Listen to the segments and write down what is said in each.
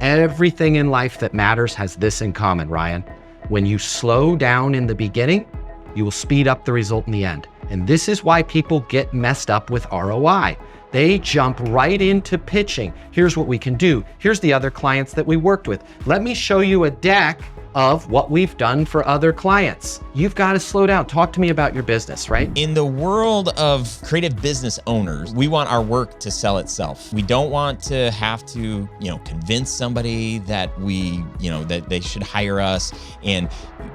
Everything in life that matters has this in common, Ryan. When you slow down in the beginning, you will speed up the result in the end. And this is why people get messed up with ROI. They jump right into pitching. Here's what we can do. Here's the other clients that we worked with. Let me show you a deck of what we've done for other clients. You've got to slow down. Talk to me about your business, right? In the world of creative business owners, we want our work to sell itself. We don't want to have to, convince somebody that that they should hire us. And,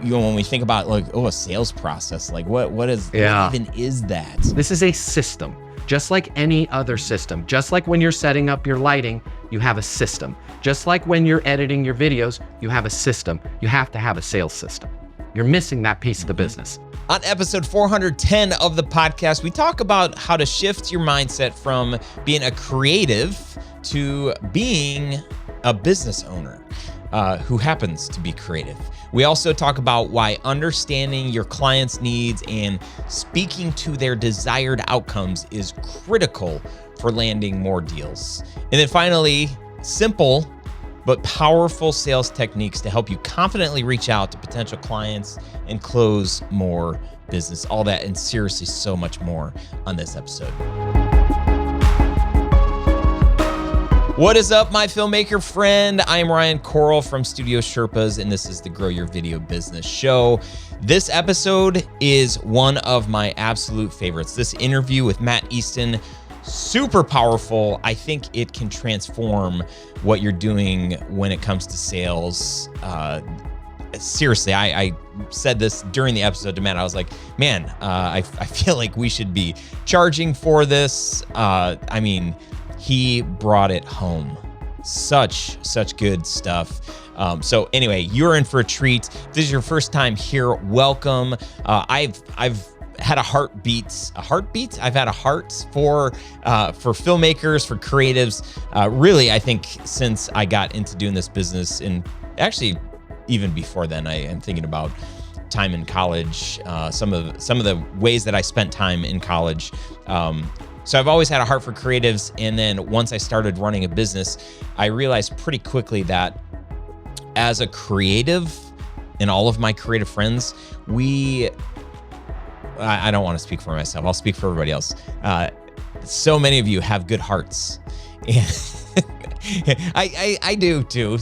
when we think about a sales process, what even is that? This is a system. Just like any other system, just like when you're setting up your lighting, you have a system. Just like when you're editing your videos, you have a system. You have to have a sales system. You're missing that piece of the business. On episode 410 of the podcast, we talk about how to shift your mindset from being a creative to being a business owner who happens to be creative. We also talk about why understanding your clients' needs and speaking to their desired outcomes is critical for landing more deals. And then finally, simple but powerful sales techniques to help you confidently reach out to potential clients and close more business. All that and seriously so much more on this episode. What is up, my filmmaker friend? I am Ryan Coral from Studio Sherpas, and this is the Grow Your Video Business Show. This episode is one of my absolute favorites. This interview with Matt Easton, super powerful. I think it can transform what you're doing when it comes to sales. Seriously, I said this during the episode to Matt. I was like, man, I feel like we should be charging for this. He brought it home. Such good stuff. So anyway, you're in for a treat. If this is your first time here, welcome. I've had a heartbeat. I've had a heart for filmmakers, for creatives. Really, I think since I got into doing this business, and actually even before then, I am thinking about time in college. Some of the ways that I spent time in college. So I've always had a heart for creatives. And then once I started running a business, I realized pretty quickly that as a creative and all of my creative friends, I don't want to speak for myself. I'll speak for everybody else. So many of you have good hearts. And I do too,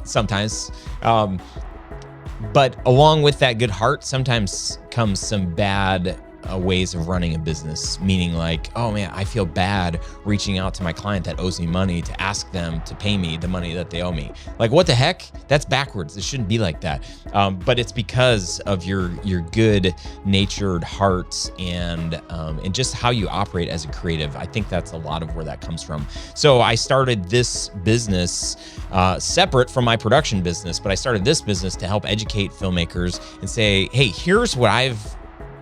sometimes. But along with that good heart, sometimes comes some bad ways of running a business, meaning like, oh man, I feel bad reaching out to my client that owes me money to ask them to pay me the money that they owe me. Like, what the heck? That's backwards. It shouldn't be like that. But it's because of your good natured heart and just how you operate as a creative. I think that's a lot of where that comes from. So I started this business separate from my production business, but I started this business to help educate filmmakers and say, hey, here's what I've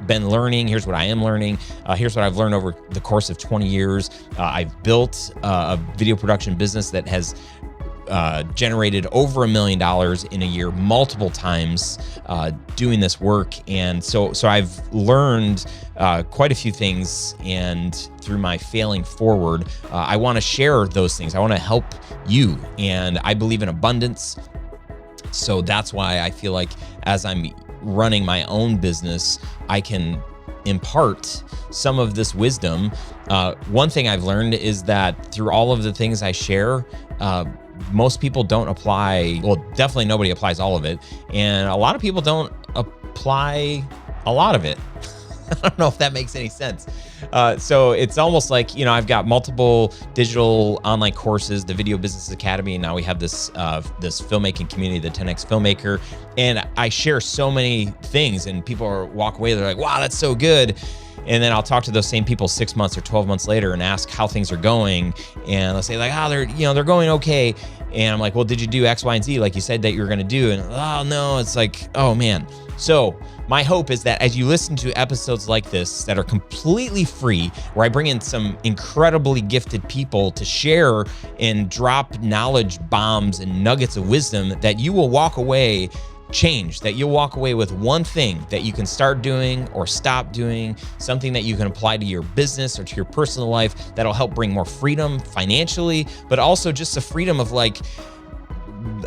been learning. Here's what I am learning. Here's what I've learned over the course of 20 years. I've built a video production business that has generated over $1 million in a year, multiple times doing this work. And so I've learned quite a few things, and through my failing forward, I want to share those things. I want to help you, and I believe in abundance. So that's why I feel like as I'm running my own business, I can impart some of this wisdom. One thing I've learned is that through all of the things I share, most people don't apply. Well, definitely nobody applies all of it. And a lot of people don't apply a lot of it. I don't know if that makes any sense. So it's almost like, I've got multiple digital online courses, the Video Business Academy, and now we have this filmmaking community, the 10X Filmmaker, and I share so many things, and people walk away, they're like, wow, that's so good. And then I'll talk to those same people 6 months or 12 months later and ask how things are going, and they'll say like, they're going okay. And I'm like, well, did you do X, Y, and Z like you said that you were gonna do? And oh no, it's like, oh man. So my hope is that as you listen to episodes like this that are completely free, where I bring in some incredibly gifted people to share and drop knowledge bombs and nuggets of wisdom, that you will walk away changed, that you'll walk away with one thing that you can start doing or stop doing, something that you can apply to your business or to your personal life that'll help bring more freedom financially, but also just the freedom of like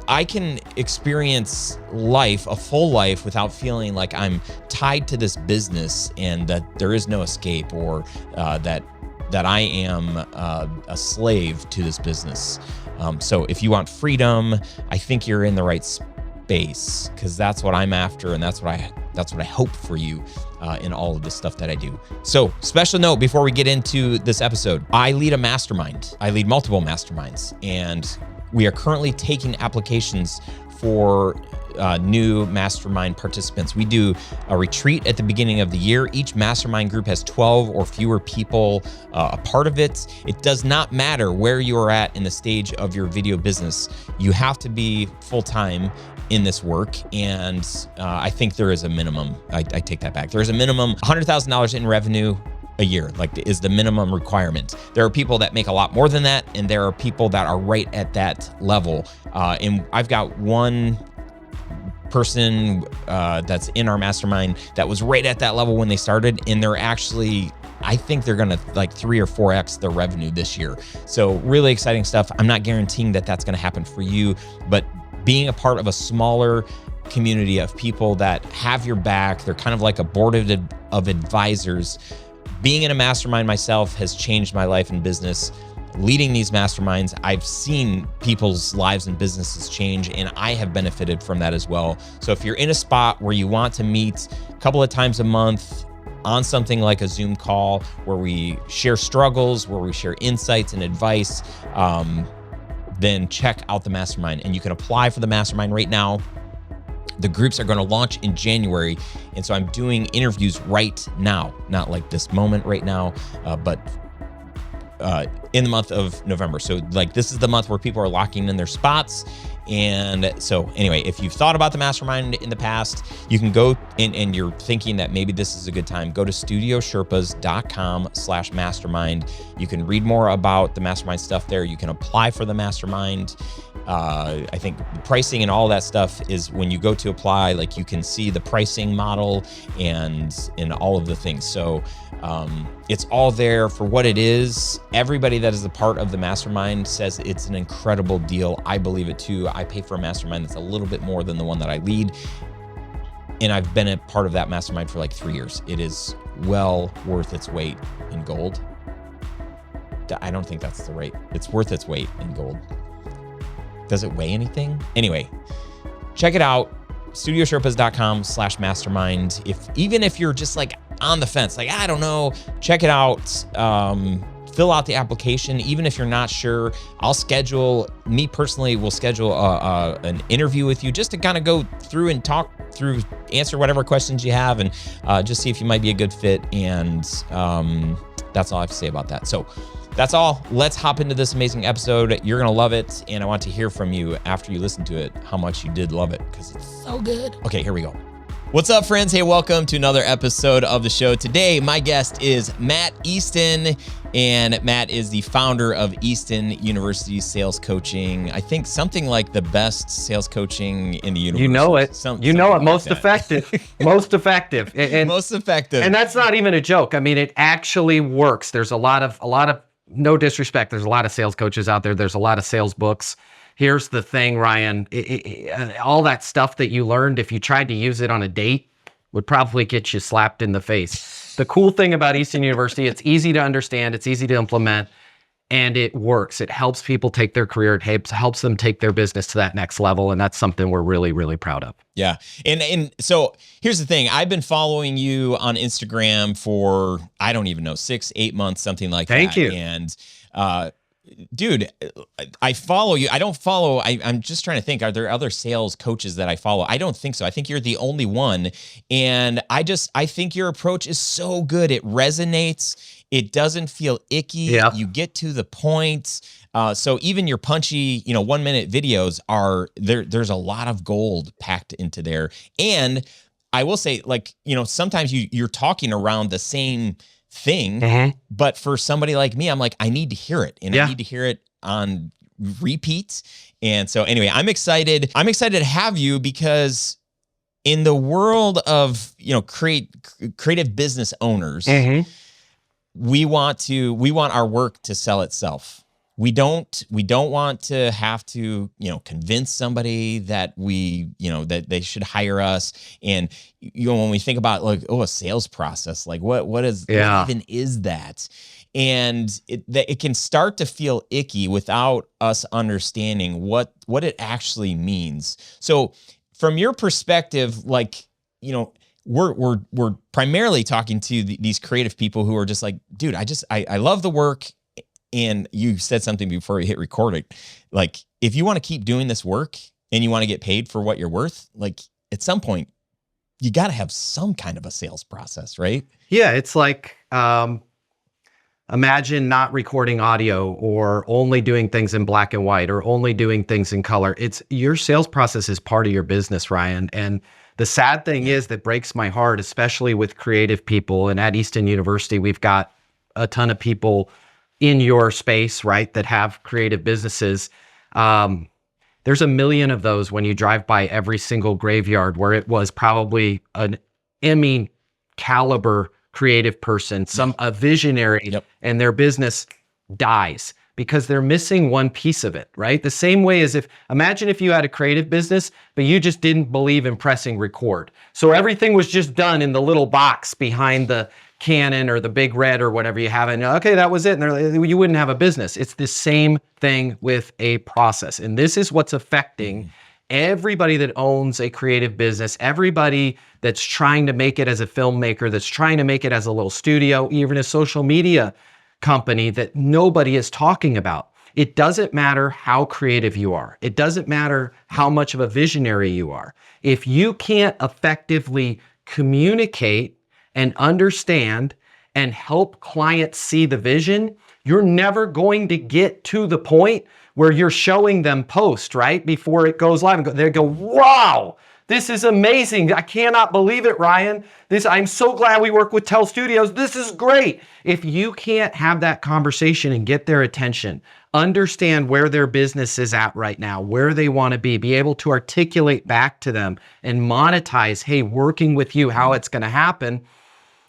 I can experience life, a full life, without feeling like I'm tied to this business and that there is no escape, or that I am a slave to this business. So if you want freedom, I think you're in the right space, because that's what I'm after, and that's what I hope for you in all of the stuff that I do. So, special note before we get into this episode, I lead a mastermind. I lead multiple masterminds, and we are currently taking applications for new mastermind participants. We do a retreat at the beginning of the year. Each mastermind group has 12 or fewer people a part of it. It does not matter where you are at in the stage of your video business. You have to be full-time in this work. And I think there is a minimum, I take that back. There is a minimum $100,000 in revenue a year, like is the minimum requirement. There are people that make a lot more than that, and there are people that are right at that level. And I've got one person that's in our mastermind that was right at that level when they started, and they're actually, I think they're gonna like 3 or 4x their revenue this year. So really exciting stuff. I'm not guaranteeing that that's gonna happen for you, but being a part of a smaller community of people that have your back, they're kind of like a board of advisors. Being in a mastermind myself has changed my life and business. Leading these masterminds, I've seen people's lives and businesses change, and I have benefited from that as well. So if you're in a spot where you want to meet a couple of times a month on something like a Zoom call where we share struggles, where we share insights and advice, then check out the mastermind. And you can apply for the mastermind right now. The groups are going to launch in January. And so I'm doing interviews right now, not like this moment right now, but in the month of November. So like this is the month where people are locking in their spots. And so anyway, if you've thought about the mastermind in the past, you can go and you're thinking that maybe this is a good time, go to studiosherpas.com/mastermind. You can read more about the mastermind stuff there. You can apply for the mastermind. I think the pricing and all that stuff is when you go to apply, like you can see the pricing model and all of the things. So it's all there for what it is. Everybody that is a part of the mastermind says it's an incredible deal. I believe it too. I pay for a mastermind that's a little bit more than the one that I lead. And I've been a part of that mastermind for like 3 years. It is well worth its weight in gold. I don't think that's the right. It's worth its weight in gold. Does it weigh anything? Anyway, check it out. studiosherpas.com/mastermind. Even if you're just like on the fence, like, I don't know, check it out. Fill out the application. Even if you're not sure, I'll schedule, me personally will schedule an interview with you just to kind of go through and talk through, answer whatever questions you have, and just see if you might be a good fit. And that's all I have to say about that. So that's all. Let's hop into this amazing episode. You're going to love it. And I want to hear from you after you listen to it, how much you did love it, because it's so good. Okay, here we go. What's up, friends? Hey, welcome to another episode of the show. Today, my guest is Matt Easton, and Matt is the founder of Easton University Sales Coaching. I think something like the best sales coaching in the universe. You know it. Most effective. Most effective. And, most effective. And that's not even a joke. I mean, it actually works. There's a lot of, no disrespect, there's a lot of sales coaches out there. There's a lot of sales books. Here's the thing, Ryan, all that stuff that you learned, if you tried to use it on a date, would probably get you slapped in the face. The cool thing about Easton University, it's easy to understand, it's easy to implement, and it works. It helps people take their career, it helps them take their business to that next level, and that's something we're really, really proud of. Yeah. And so here's the thing. I've been following you on Instagram for, I don't even know, 6-8 months, something like that. Thank you. And dude, I follow you. I don't follow, I'm just trying to think, are there other sales coaches that I follow? I don't think so. I think you're the only one. And I think your approach is so good. It resonates. It doesn't feel icky. Yep. You get to the point. So even your punchy, 1-minute videos are there. There's a lot of gold packed into there. And I will say, like, sometimes you're talking around the same thing, but for somebody like me, I'm like, I need to hear it, and I need to hear it on repeat. And so anyway, I'm excited to have you, because in the world of, creative business owners, we want our work to sell itself. we don't want to have to, convince somebody that that they should hire us. And when we think about like, a sales process, like what even is that? And it can start to feel icky without us understanding what it actually means. So from your perspective, like, we're primarily talking to these creative people who are just like, dude, I love the work. And you said something before we hit recording, like, if you want to keep doing this work and you want to get paid for what you're worth, like at some point you got to have some kind of a sales process, right? Yeah. It's like, imagine not recording audio or only doing things in black and white or only doing things in color. It's your sales process is part of your business, Ryan. And the sad thing is that breaks my heart, especially with creative people. And at Easton University, we've got a ton of people in your space, right, that have creative businesses. There's a million of those when you drive by every single graveyard where it was probably an Emmy caliber creative person, a visionary, and their business dies because they're missing one piece of it, right? The same way as imagine if you had a creative business, but you just didn't believe in pressing record. So everything was just done in the little box behind the Canon or the Big Red or whatever you have. And okay, that was it. And you wouldn't have a business. It's the same thing with a process. And this is what's affecting everybody that owns a creative business, everybody that's trying to make it as a filmmaker, that's trying to make it as a little studio, even a social media company that nobody is talking about. It doesn't matter how creative you are. It doesn't matter how much of a visionary you are. If you can't effectively communicate and understand and help clients see the vision, you're never going to get to the point where you're showing them post, right? Before it goes live. They go, wow, this is amazing. I cannot believe it, Ryan. I'm so glad we work with Tell Studios. This is great. If you can't have that conversation and get their attention, understand where their business is at right now, where they want to be able to articulate back to them and monetize, hey, working with you, how it's going to happen,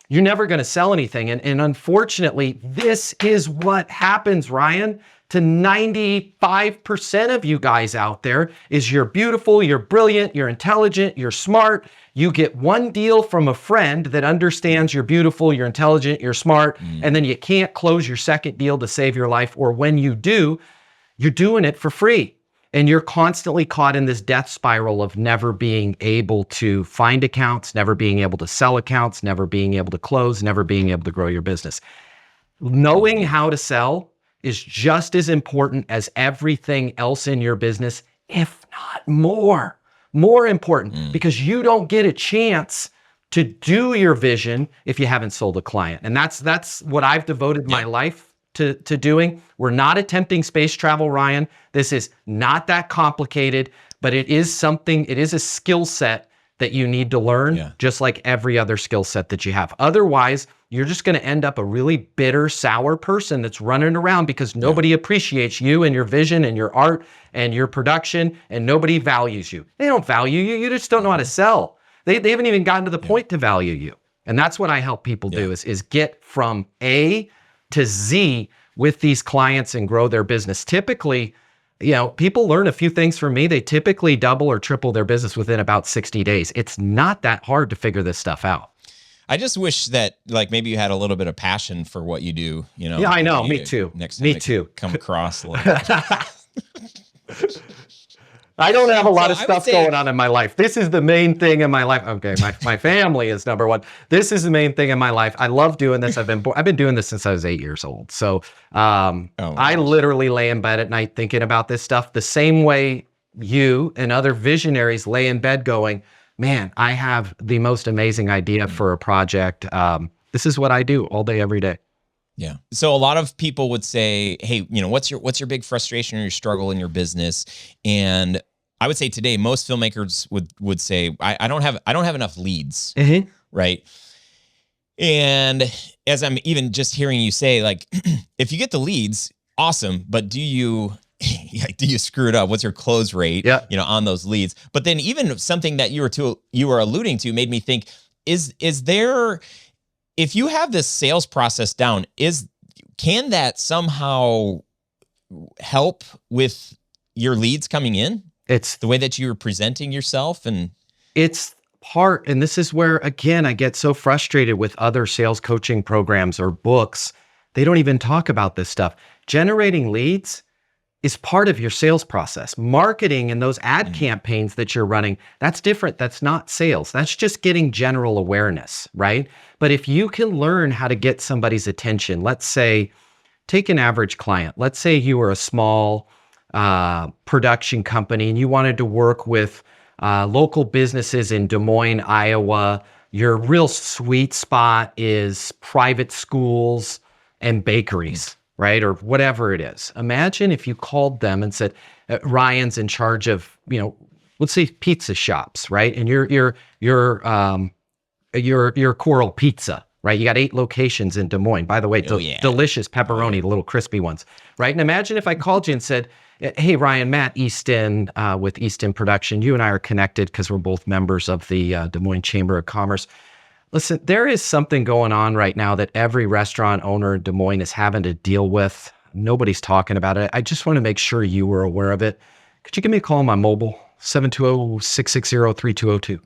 you're never going to sell anything. And unfortunately, this is what happens, Ryan, to 95% of you guys out there is you're beautiful, you're brilliant, you're intelligent, you're smart. You get one deal from a friend that understands you're beautiful, you're intelligent, you're smart, and then you can't close your second deal to save your life. Or when you do, you're doing it for free. And you're constantly caught in this death spiral of never being able to find accounts, never being able to sell accounts, never being able to close, never being able to grow your business. Knowing how to sell is just as important as everything else in your business, if not more important, because you don't get a chance to do your vision if you haven't sold a client. And that's what I've devoted my life to doing. We're not attempting space travel, Ryan. This is not that complicated, but it is a skill set that you need to learn, just like every other skill set that you have. Otherwise, you're just going to end up a really bitter, sour person that's running around because nobody appreciates you and your vision and your art and your production, and nobody values you. They don't value you. You just don't know how to sell. They haven't even gotten to the point to value you. And that's what I help people do is get from A to Z with these clients and grow their business. Typically, people learn a few things from me. They typically double or triple their business within about 60 days. It's not that hard to figure this stuff out. I just wish that like maybe you had a little bit of passion for what you do, Yeah, I know. Me too. Me too. Come across a little bit. I don't have a lot of stuff going on in my life. This is the main thing in my life. Okay, my family is number one. This is the main thing in my life. I love doing this. I've been doing this since I was 8 years old. So I literally lay in bed at night thinking about this stuff the same way you and other visionaries lay in bed going, man, I have the most amazing idea for a project. This is what I do all day, every day. Yeah. So a lot of people would say, hey, what's your big frustration or your struggle in your business? And I would say today, most filmmakers would say, I don't have enough leads. Mm-hmm. Right. And as I'm even just hearing you say, like, if you get the leads, awesome. But do you screw it up? What's your close rate, on those leads? But then even something that you were alluding to made me think, is there, if you have this sales process down, can that somehow help with your leads coming in? It's The way that you were presenting yourself and It's part, and this is where, again, I get so frustrated with other sales coaching programs or books. They don't even talk about this stuff. Generating leads is part of your sales process. Marketing and those ad campaigns that you're running, that's different. That's not sales. That's just getting general awareness, right? But if you can learn how to get somebody's attention, let's say, take an average client. Let's say you were a small production company and you wanted to work with local businesses in Des Moines, Iowa. Your real sweet spot is private schools and bakeries, right? Or whatever it is. Imagine if you called them and said, Ryan's in charge of, let's say pizza shops, right? And you're Coral Pizza, right? You got 8 locations in Des Moines. By the way, delicious pepperoni, the little crispy ones, right? And imagine if I called you and said, hey, Ryan, Matt Easton with Easton Production. You and I are connected because we're both members of the Des Moines Chamber of Commerce. Listen, there is something going on right now that every restaurant owner in Des Moines is having to deal with. Nobody's talking about it. I just want to make sure you were aware of it. Could you give me a call on my mobile, 720-660-3202?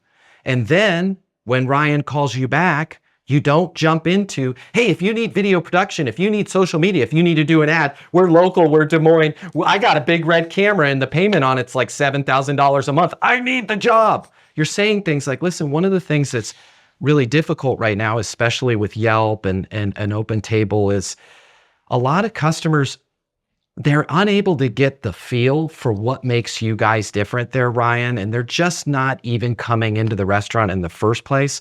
And then when Ryan calls you back, you don't jump into, hey, if you need video production, if you need social media, if you need to do an ad, we're local, we're Des Moines. I got a big red camera and the payment on it's like $7,000 a month. I need the job. You're saying things like, listen, one of the things that's really difficult right now, especially with Yelp and Open Table, is a lot of customers, they're unable to get the feel for what makes you guys different there, Ryan, and they're just not even coming into the restaurant in the first place.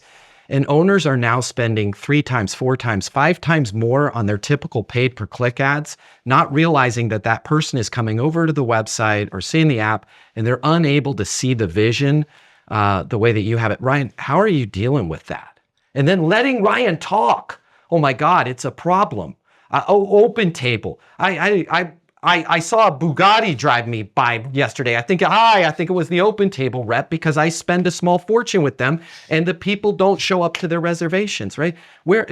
And owners are now spending 3 times, 4 times, 5 times more on their typical paid per click ads, not realizing that that person is coming over to the website or seeing the app and they're unable to see the vision the way that you have it. Ryan, how are you dealing with that? And then letting Ryan talk. Oh my God, it's a problem. Open Table. I saw a Bugatti drive me by yesterday. I think it was the Open Table rep because I spend a small fortune with them and the people don't show up to their reservations, right?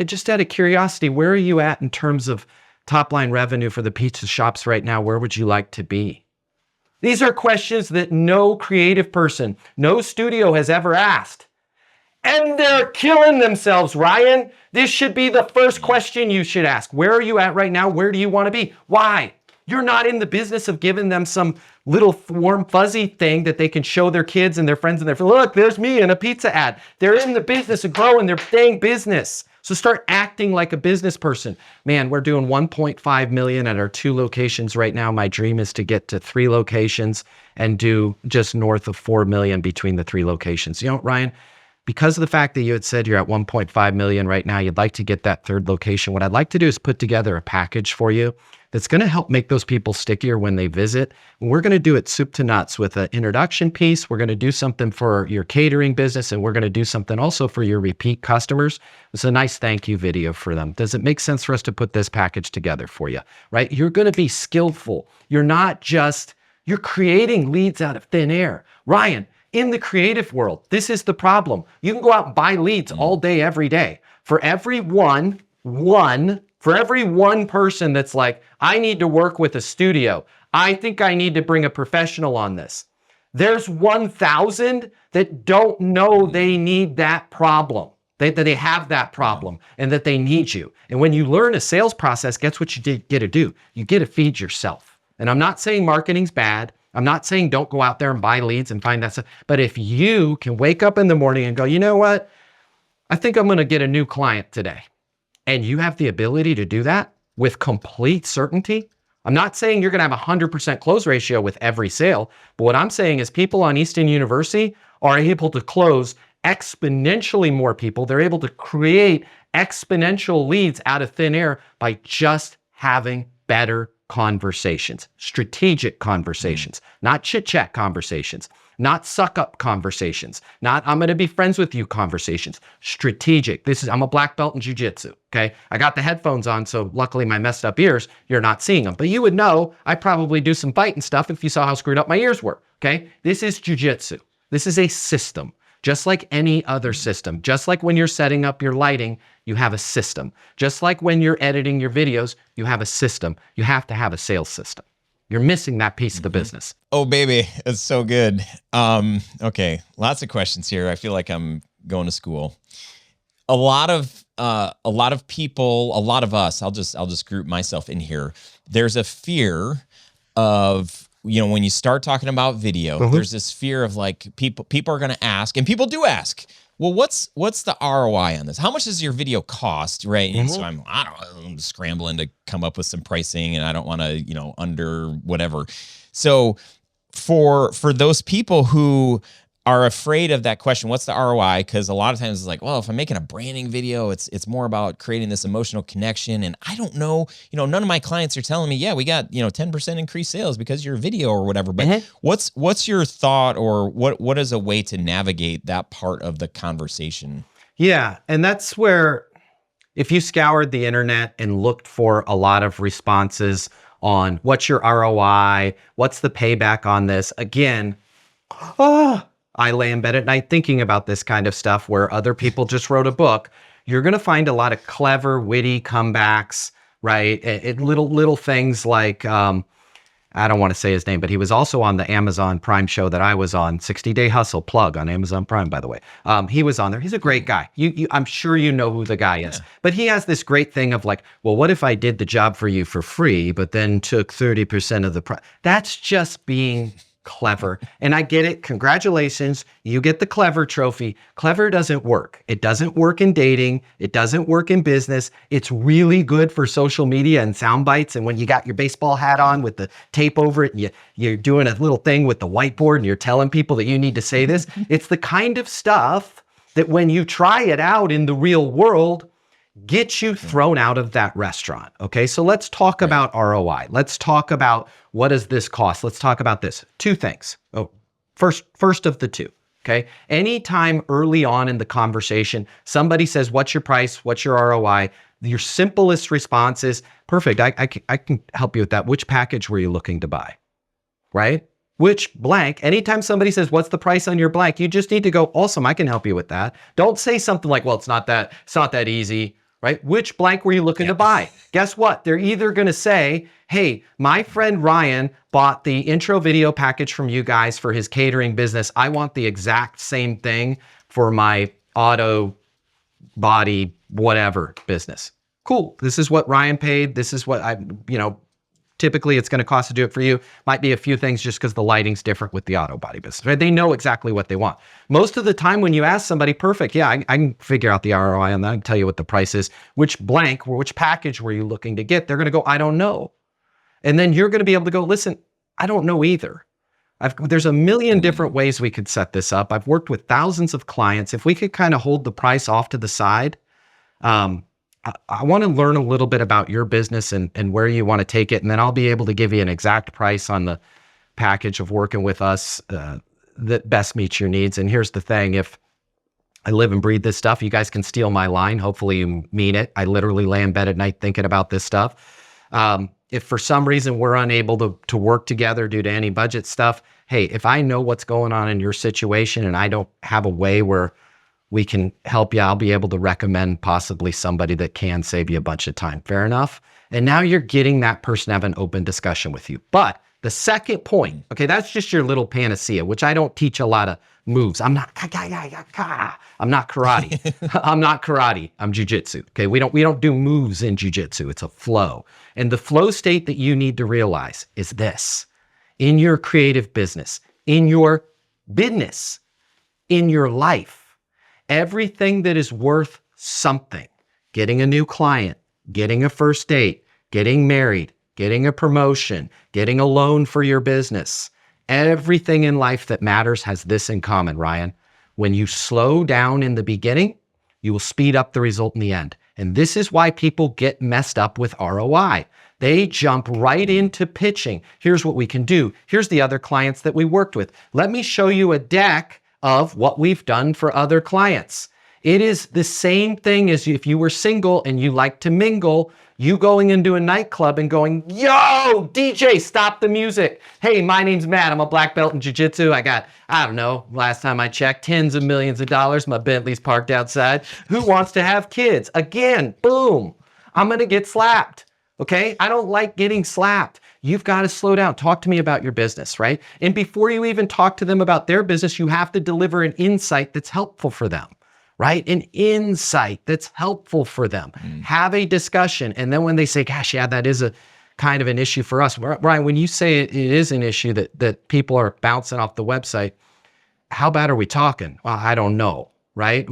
Just out of curiosity, where are you at in terms of top line revenue for the pizza shops right now? Where would you like to be? These are questions that no creative person, no studio has ever asked. And they're killing themselves, Ryan. This should be the first question you should ask. Where are you at right now? Where do you want to be? Why? You're not in the business of giving them some little warm, fuzzy thing that they can show their kids and their friends and their friends. Look, there's me in a pizza ad. They're in the business of growing their dang business. So start acting like a business person. Man, we're doing 1.5 million at our 2 locations right now. My dream is to get to 3 locations and do just north of 4 million between the 3 locations. You know, Ryan, because of the fact that you had said you're at 1.5 million right now, you'd like to get that 3rd location. What I'd like to do is put together a package for you that's going to help make those people stickier when they visit. And we're going to do it soup to nuts with an introduction piece. We're going to do something for your catering business, and we're going to do something also for your repeat customers. It's a nice thank you video for them. Does it make sense for us to put this package together for you, right? You're going to be skillful. You're creating leads out of thin air. Ryan, in the creative world, this is the problem. You can go out and buy leads all day, every day. For every one person that's like, I need to work with a studio. I think I need to bring a professional on this. There's 1,000 that don't know they need that problem, that they have that problem and that they need you. And when you learn a sales process, guess what you get to do? You get to feed yourself. And I'm not saying marketing's bad. I'm not saying don't go out there and buy leads and find that stuff. But if you can wake up in the morning and go, you know what? I think I'm going to get a new client today. And you have the ability to do that with complete certainty. I'm not saying you're going to have a 100% close ratio with every sale. But what I'm saying is people on Easton University are able to close exponentially more people. They're able to create exponential leads out of thin air by just having better conversations, strategic conversations, not chit-chat conversations, not suck-up conversations, not I'm going to be friends with you conversations, strategic. I'm a black belt in jiu-jitsu, okay? I got the headphones on, so luckily my messed up ears, you're not seeing them. But you would know I probably do some fighting stuff if you saw how screwed up my ears were, okay? This is jiu-jitsu. This is a system. Just like any other system, just like when you're setting up your lighting, you have a system. Just like when you're editing your videos, you have a system. You have to have a sales system. You're missing that piece of the business. Oh, baby. It's so good. Okay. Lots of questions here. I feel like I'm going to school. A lot of people, a lot of us, I'll just group myself in here. There's a fear of, when you start talking about video, there's this fear of like people are going to ask, and people do ask, well, what's the ROI on this? How much does your video cost? Right. And so I'm scrambling to come up with some pricing, and I don't want to, under whatever. So for those people who are afraid of that question, what's the ROI? Because a lot of times it's like, well, if I'm making a branding video, it's more about creating this emotional connection. And I don't know, none of my clients are telling me, yeah, we got, 10% increased sales because your video or whatever. But what's your thought, or what is a way to navigate that part of the conversation? Yeah. And that's where, if you scoured the internet and looked for a lot of responses on what's your ROI, what's the payback on this, again, I lay in bed at night thinking about this kind of stuff where other people just wrote a book. You're going to find a lot of clever, witty comebacks, right? Little things like, I don't want to say his name, but he was also on the Amazon Prime show that I was on, 60-Day Hustle, plug on Amazon Prime, by the way. He was on there. He's a great guy. I'm sure you know who the guy is. But he has this great thing of like, well, what if I did the job for you for free, but then took 30% of the price? That's just being clever. And I get it. Congratulations. You get the clever trophy. Clever doesn't work. It doesn't work in dating. It doesn't work in business. It's really good for social media and sound bites. And when you got your baseball hat on with the tape over it, and you're doing a little thing with the whiteboard and you're telling people that you need to say this, it's the kind of stuff that when you try it out in the real world, get you thrown out of that restaurant. Okay, so let's talk about ROI. Let's talk about, what does this cost? Let's talk about this. Two things. First of the two. Okay, anytime early on in the conversation, somebody says, what's your price? What's your ROI? Your simplest response is, perfect, I can help you with that. Which package were you looking to buy? Right? Which blank, anytime somebody says, what's the price on your blank? You just need to go, awesome, I can help you with that. Don't say something like, well, it's not that easy. Right? Which blank were you looking to buy? Guess what? They're either going to say, hey, my friend Ryan bought the intro video package from you guys for his catering business. I want the exact same thing for my auto body, whatever business. Cool. This is what Ryan paid. This is what typically it's going to cost to do it for you. Might be a few things just because the lighting's different with the auto body business, right? They know exactly what they want. Most of the time when you ask somebody, perfect, yeah, I can figure out the ROI on that. I can tell you what the price is. Which blank or which package were you looking to get? They're going to go, I don't know. And then you're going to be able to go, listen, I don't know either. There's a million different ways we could set this up. I've worked with thousands of clients. If we could kind of hold the price off to the side, I want to learn a little bit about your business and where you want to take it. And then I'll be able to give you an exact price on the package of working with us that best meets your needs. And here's the thing. If I live and breathe this stuff, you guys can steal my line. Hopefully you mean it. I literally lay in bed at night thinking about this stuff. If for some reason we're unable to work together due to any budget stuff, hey, if I know what's going on in your situation and I don't have a way where we can help you, I'll be able to recommend possibly somebody that can save you a bunch of time. Fair enough? And now you're getting that person to have an open discussion with you. But the second point, okay, that's just your little panacea, which I don't teach a lot of moves. I'm not karate. I'm not karate. I'm jujitsu. Okay, we don't do moves in jujitsu. It's a flow. And the flow state that you need to realize is this: in your creative business, in your business, in your life, everything that is worth something, getting a new client, getting a first date, getting married, getting a promotion, getting a loan for your business, everything in life that matters has this in common, Ryan. When you slow down in the beginning, you will speed up the result in the end. And this is why people get messed up with ROI. They jump right into pitching. Here's what we can do. Here's the other clients that we worked with. Let me show you a deck of what we've done for other clients. It is the same thing as if you were single and you like to mingle, you going into a nightclub and going, yo, DJ, stop the music. Hey, my name's Matt. I'm a black belt in jiu-jitsu. I got, I don't know, last time I checked, tens of millions of dollars. My Bentley's parked outside. Who wants to have kids? Again, boom, I'm going to get slapped. Okay? I don't like getting slapped. you've got to slow down. Talk to me about your business, right? And before you even talk to them about their business, you have to deliver an insight that's helpful for them, right? An insight that's helpful for them. Have a discussion. And then when they say, gosh, yeah, that is a kind of an issue for us. Brian, when you say it is an issue that people are bouncing off the website, how bad are we talking? Well, I don't know, right?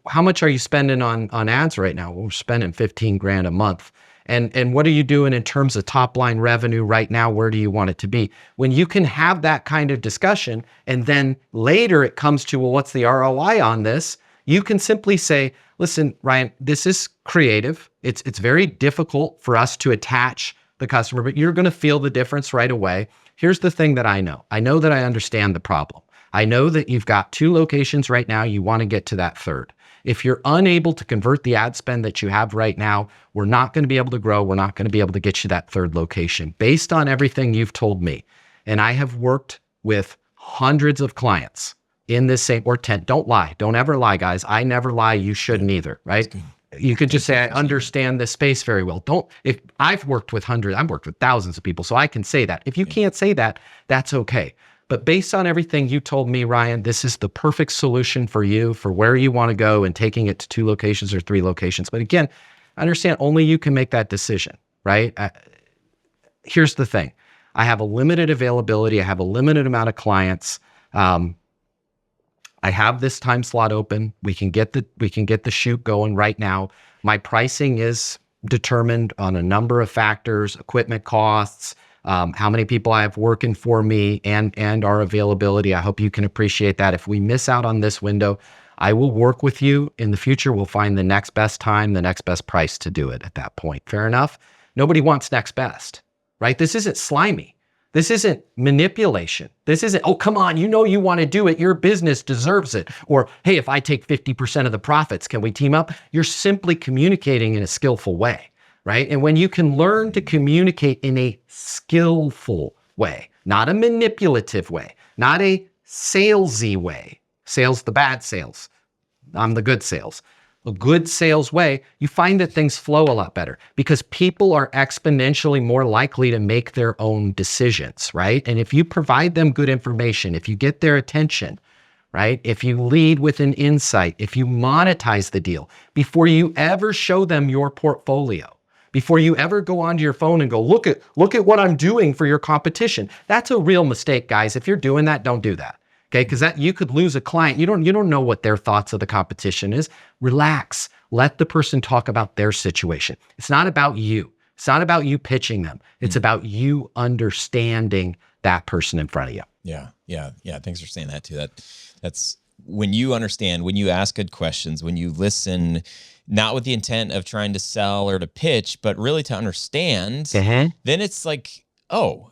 How much are you spending on ads right now? Well, we're spending 15 grand a month. And what are you doing in terms of top line revenue right now? Where do you want it to be? When you can have that kind of discussion, and then later it comes to, well, what's the ROI on this? You can simply say, listen, Ryan, this is creative. It's very difficult for us to attach the customer, but you're going to feel the difference right away. Here's the thing that I know. I know that I understand the problem. I know that you've got 2 locations right now. You want to get to that 3rd. If you're unable to convert the ad spend that you have right now, we're not going to be able to grow. We're not going to be able to get you that 3rd location based on everything you've told me. And I have worked with hundreds of clients in this same, or 10. Don't lie. Don't ever lie, guys. I never lie. You shouldn't either, right? You could just say, I understand this space very well. If I've worked with hundreds, I've worked with thousands of people, so I can say that. If you can't say that, that's okay. But based on everything you told me, Ryan, this is the perfect solution for you, for where you want to go and taking it to 2 locations or 3 locations. But again, understand only you can make that decision, right? Here's the thing. I have a limited availability. I have a limited amount of clients. I have this time slot open. We can get the shoot going right now. My pricing is determined on a number of factors: equipment costs, how many people I have working for me, and our availability. I hope you can appreciate that. If we miss out on this window, I will work with you in the future. We'll find the next best time, the next best price to do it at that point. Fair enough? Nobody wants next best, right? This isn't slimy. This isn't manipulation. This isn't, oh, come on, you know you want to do it. Your business deserves it. Or, hey, if I take 50% of the profits, can we team up? You're simply communicating in a skillful way, right? And when you can learn to communicate in a skillful way, not a manipulative way, not a salesy way, sales, the bad sales, I'm the good sales, a good sales way, you find that things flow a lot better because people are exponentially more likely to make their own decisions, right? And if you provide them good information, if you get their attention, right? If you lead with an insight, if you monetize the deal before you ever show them your portfolio, before you ever go onto your phone and go, look at what I'm doing for your competition. That's a real mistake, guys. If you're doing that, don't do that. Okay, because that you could lose a client. You don't know what their thoughts of the competition is. Relax. Let the person talk about their situation. It's not about you. It's not about you pitching them. It's about you understanding that person in front of you. Yeah. Thanks for saying that too. That's when you understand, when you ask good questions, when you listen, not with the intent of trying to sell or to pitch, but really to understand, then it's like, oh,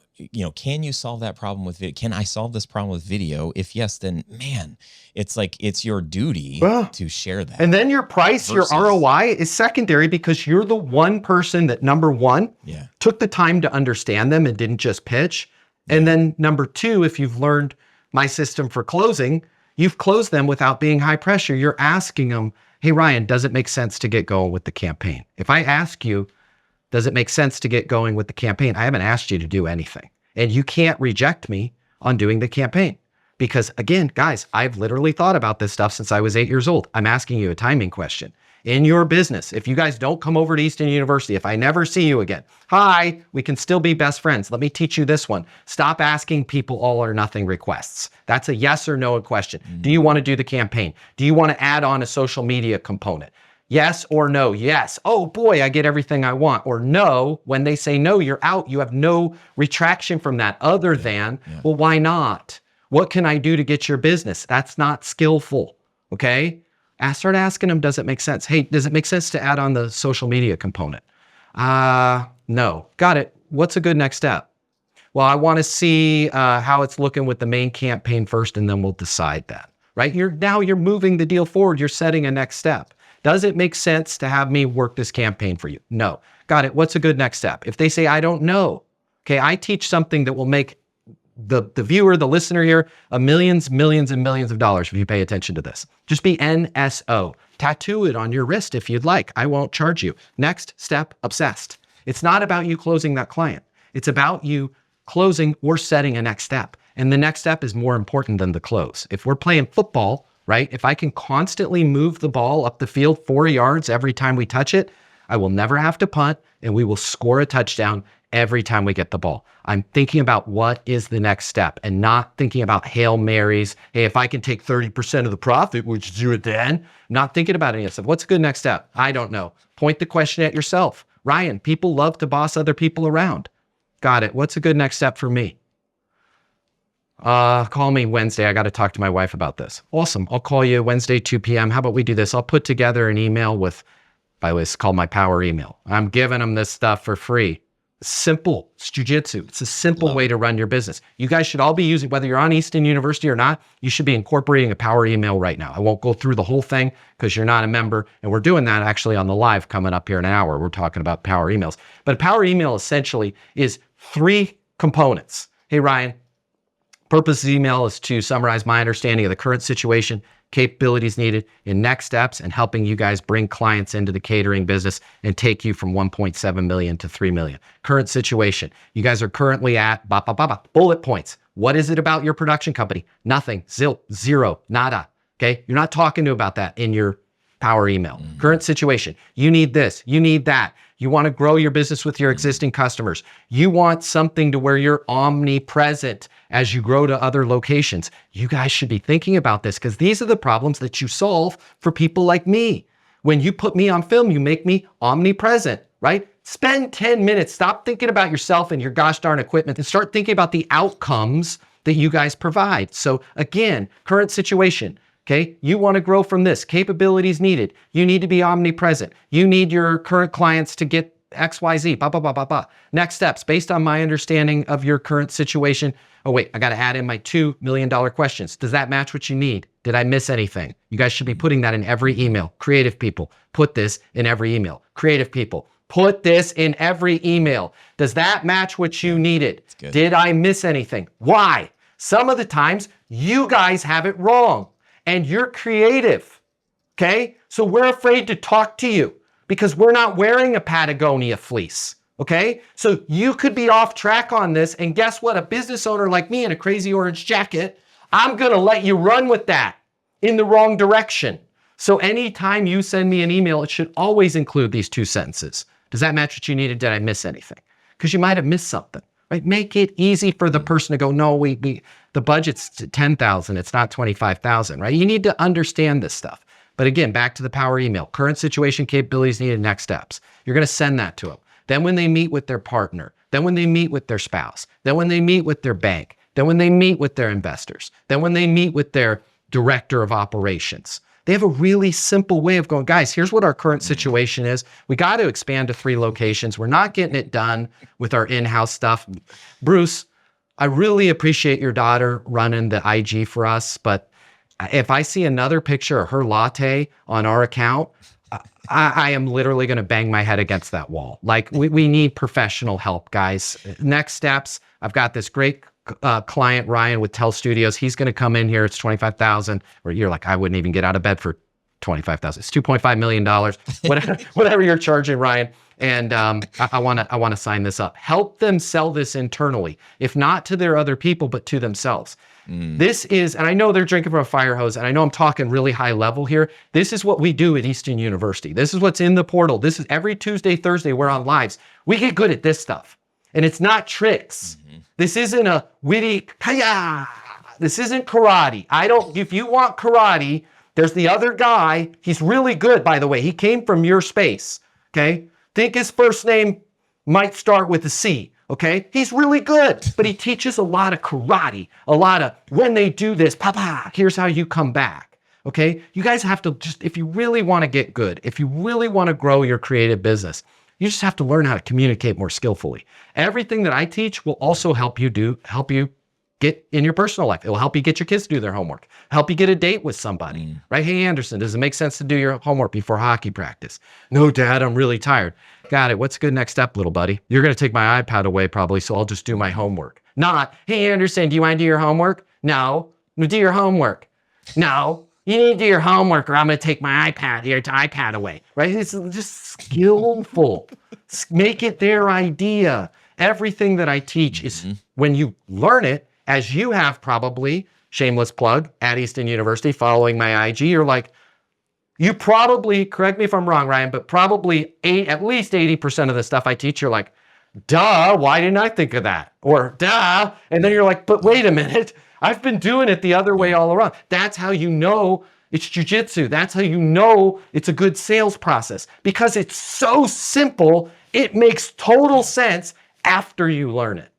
can you solve that problem with video? Can I solve this problem with video? If yes, then man, it's like, it's your duty to share that. And then your price, your ROI is secondary because you're the one person that, number one, took the time to understand them and didn't just pitch. And then number two, if you've learned my system for closing, you've closed them without being high pressure. You're asking them, hey, Ryan, does it make sense to get going with the campaign? If I ask you, does it make sense to get going with the campaign? I haven't asked you to do anything. And you can't reject me on doing the campaign. Because again, guys, I've literally thought about this stuff since I was 8 years old. I'm asking you a timing question. In your business, if you guys don't come over to Easton University, if I never see you again, hi, we can still be best friends. Let me teach you this one. Stop asking people all or nothing requests. That's a yes or no question. Do you want to do the campaign? Do you want to add on a social media component? Yes or no? Yes. Oh boy, I get everything I want. Or no, when they say no, you're out. You have no retraction from that other than, well, why not? What can I do to get your business? That's not skillful, okay? Start asking them, does it make sense? Hey, does it make sense to add on the social media component? No. Got it. What's a good next step? Well, I want to see how it's looking with the main campaign first, and then we'll decide that, right? Now you're moving the deal forward. You're setting a next step. Does it make sense to have me work this campaign for you? No. Got it. What's a good next step? If they say, I don't know, okay, I teach something that will make the viewer, the listener here, millions and millions of dollars if you pay attention to this. Just be NSO. Tattoo it on your wrist if you'd like. I won't charge you. Next step, obsessed. It's not about you closing that client. It's about you closing or setting a next step. And the next step is more important than the close. If we're playing football, right? If I can constantly move the ball up the field 4 yards every time we touch it, I will never have to punt and we will score a touchdown every time we get the ball. I'm thinking about what is the next step and not thinking about Hail Marys. Hey, if I can take 30% of the profit, would you do it then? Not thinking about any of this. What's a good next step? I don't know. Point the question at yourself. Ryan, people love to boss other people around. Got it. What's a good next step for me? Call me Wednesday. I got to talk to my wife about this. Awesome. I'll call you Wednesday, 2 p.m. How about we do this? I'll put together an email with, by the way, it's called my power email. I'm giving them this stuff for free. Simple. It's jujitsu. It's a simple way to run your business. You guys should all be using, whether you're on Easton University or not, you should be incorporating a power email right now. I won't go through the whole thing because you're not a member. And we're doing that actually on the live coming up here in an hour. We're talking about power emails. But a power email essentially is 3 components. Hey, Ryan, purpose of the email is to summarize my understanding of the current situation, capabilities needed, and next steps, and helping you guys bring clients into the catering business and take you from 1.7 million to 3 million. Current situation. You guys are currently at bullet points. What is it about your production company? Nothing. Zero. Nada. Okay. You're not talking to about that in your power email. Current situation. You need this. You need that. You want to grow your business with your existing customers. You want something to where you're omnipresent as you grow to other locations. You guys should be thinking about this because these are the problems that you solve for people like me. When you put me on film, you make me omnipresent, right? Spend 10 minutes. Stop thinking about yourself and your gosh darn equipment and start thinking about the outcomes that you guys provide. So again, current situation. Okay, you want to grow from this. Capabilities needed. You need to be omnipresent. You need your current clients to get X, Y, Z, blah, blah, blah, blah, blah. Next steps, based on my understanding of your current situation. Oh, wait, I got to add in my $2 million questions. Does that match what you need? Did I miss anything? You guys should be putting that in every email. Creative people, put this in every email. Creative people, put this in every email. Does that match what you needed? Did I miss anything? Why? Some of the times you guys have it wrong. And you're creative, okay? So we're afraid to talk to you because we're not wearing a Patagonia fleece, okay? So you could be off track on this, and guess what? A business owner like me in a crazy orange jacket, I'm gonna let you run with that in the wrong direction. So anytime you send me an email, it should always include these 2 sentences. Does that match what you needed? Did I miss anything? Because you might have missed something. Right? Make it easy for the person to go, no, the budget's 10,000, it's not 25,000, right? You need to understand this stuff. But again, back to the power email, current situation, capabilities needed, next steps. You're going to send that to them. Then when they meet with their partner, then when they meet with their spouse, then when they meet with their bank, then when they meet with their investors, then when they meet with their director of operations, they have a really simple way of going, guys, here's what our current situation is. We got to expand to 3 locations. We're not getting it done with our in-house stuff. Bruce, I really appreciate your daughter running the IG for us, but if I see another picture of her latte on our account, I am literally going to bang my head against that wall. Like we need professional help, guys. Next steps, I've got this great client, Ryan, with Tell Studios. He's going to come in here. It's 25,000. Or you're like, I wouldn't even get out of bed for 25,000. It's $2.5 million. Whatever you're charging, Ryan. And I want to sign this up. Help them sell this internally, if not to their other people, but to themselves. This is, and I know they're drinking from a fire hose, and I know I'm talking really high level here. This is what we do at Easton University. This is what's in the portal. This is every Tuesday, Thursday, we're on lives. We get good at this stuff. And it's not tricks. This isn't a witty, kaya. This isn't karate. If you want karate, there's the other guy. He's really good, by the way. He came from your space, okay? Think his first name might start with a C, okay? He's really good, but he teaches a lot of karate, a lot of when they do this, papa, here's how you come back, okay? You guys have to just, if you really want to get good, if you really want to grow your creative business, you just have to learn how to communicate more skillfully. Everything that I teach will also help you get in your personal life. It will help you get your kids to do their homework, help you get a date with somebody, right? Hey, Anderson, does it make sense to do your homework before hockey practice? No, Dad, I'm really tired. Got it. What's a good next step, little buddy? You're going to take my iPad away probably, so I'll just do my homework. Not, hey, Anderson, do you want to do your homework? No. Do your homework. No. You need to do your homework or I'm going to take my iPad away, right? It's just skillful. Make it their idea. Everything that I teach is when you learn it, as you have probably, shameless plug, at Easton University, following my IG, you're like, you probably, correct me if I'm wrong, Ryan, but probably at least 80% of the stuff I teach, you're like, duh, why didn't I think of that? Or duh. And then you're like, but wait a minute, I've been doing it the other way all around. That's how you know it's jujitsu. That's how you know it's a good sales process, because it's so simple. It makes total sense after you learn it,